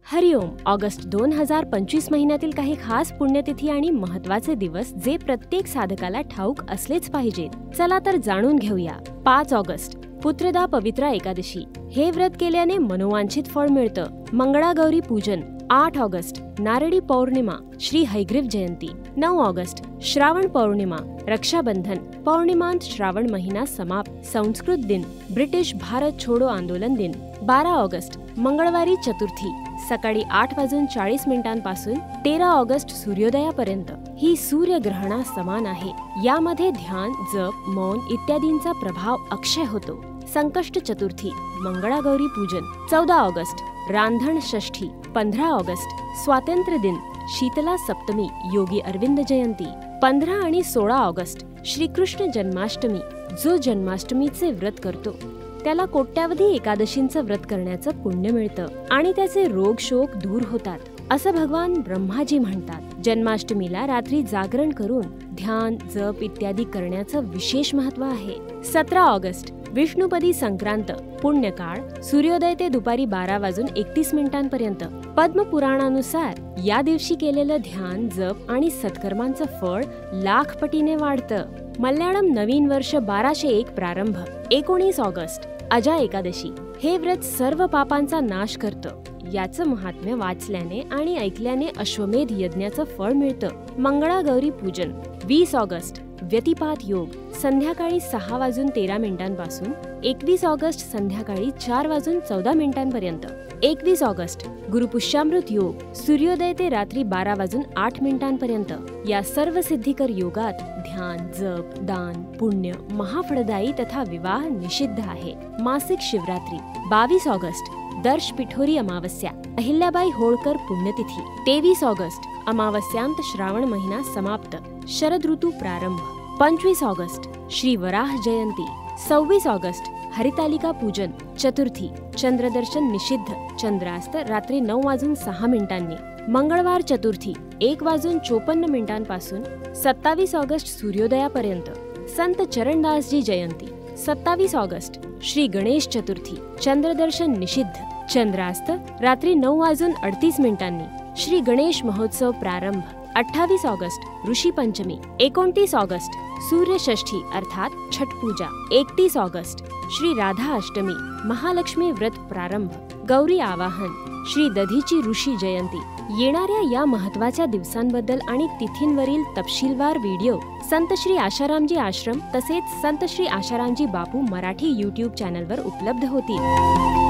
हरिओम. August 2025 महिन्यातील काही खास पुण्यतिथी आणि महत्त्वाचे दिवस जे प्रत्येक साधकाला ठाऊक असलेच पाहिजेत. चला तर जाणून घेऊया. 5 ऑगस्ट पुत्रदा पवित्रा एकादशी. हे व्रत केल्याने मनोवांछित फळ मिळतं. मंगळागौरी पूजन. 8 ऑगस्ट नारळी पौर्णिमा. श्री हयग्रीव जयंती. 9 ऑगस्ट श्रावण पौर्णिमा. रक्षाबंधन. पौर्णिमांत श्रावण महिना समाप्त. संस्कृत दिन. ब्रिटिश भारत छोडो आंदोलन दिन. 12 ऑगस्ट मंगळवारी चतुर्थी. सकाळी 8:40 पासून 13 ऑगस्ट सूर्योदयापर्यंत ही सूर्यग्रहणा समान आहे. यामध्ये ध्यान, जप, मौन इत्यादींचा प्रभाव अक्षय होतो. संकष्ट चतुर्थी. मंगळागौरी पूजन. 14 ऑगस्ट रांधण षष्ठी. 15 ऑगस्ट स्वातंत्र्य दिन. शीतला सप्तमी. योगी अरविंद जयंती. 15 आणि 16 ऑगस्ट श्रीकृष्ण जन्माष्टमी. जो जन्माष्टमीचे व्रत करतो त्याला कोट्यावधी एकादशींचं व्रत करण्याचं पुण्य मिळतं आणि त्याचे रोग शोक दूर होतात असं भगवान ब्रह्माजी म्हणतात. जन्माष्टमीला रात्री जागरण करून ध्यान, जप इत्यादी करण्याचं विशेष महत्त्व आहे. 17 ऑगस्ट विष्णुपदी संक्रांत. पुण्यकाळ सूर्योदय ते दुपारी 12:31 पर्यंत. पद्मपुराणानुसार या दिवशी केलेलं ध्यान, जप आणि सत्कर्मांचं फळ लाख पटीने वाढतं. मल्याळम नवीन वर्ष 1201 प्रारंभ. 19 ऑगस्ट अजा एकादशी. हे व्रत सर्व पापांचा नाश करतं. याचं महात्म्य वाचल्याने आणि ऐकल्याने अश्वमेध यज्ञाचं फळ मिळतं. मंगळागौरी पूजन. 20 ऑगस्ट व्यतिपात योग. संध्याकाळी 6:13 पासून 21 ऑगस्ट संध्याकाळी 4:14 पर्यंत. 21 ऑगस्ट गुरुपुष्यामृत योग. सूर्योदय ते रात्री 12:08 पर्यंत. या सर्व सिद्धिकर योगात ध्यान, जप, दान, पुण्य, महाफळदायी तथा विवाह निषिद्ध आहे. मासिक शिवरात्री. 22 ऑगस्ट दर्श पिठोरी अमावस्या. अहिल्याबाई होळकर पुण्यतिथी. 23 ऑगस्ट अमावस्यांत श्रावण महिना समाप्त. शरद ऋतू प्रारंभ. 25 ऑगस्ट श्री वराह जयंती. 26 ऑगस्ट हरितालिका पूजन. चतुर्थी. चंद्रदर्शन निषिद्ध. चंद्रास्त रात्री 9:06. मंगळवार चतुर्थी 1:54 पासून 27 ऑगस्ट सूर्योदयापर्यंत. संत चरणदासजी जयंती. 27 ऑगस्ट श्री गणेश चतुर्थी. चंद्रदर्शन निषिद्ध. चंद्रास्त रात्री 9:38. श्री गणेश महोत्सव प्रारंभ. 28 ऑगस्ट ऋषी पंचमी. 29 ऑगस्ट सूर्यषष्ठी अर्थात छठ पूजा. 31 ऑगस्ट श्री राधा अष्टमी. महालक्ष्मी व्रत प्रारंभ. गौरी आवाहन. श्री दधीची ऋषी जयंती. येणाऱ्या या महत्त्वाच्या दिवसांबद्दल आणि तिथींवरील तपशीलवार व्हिडिओ संत श्री आशारामजी आश्रम तसेच संत श्री आशारामजी बापू मराठी YouTube चॅनलवर उपलब्ध होतील.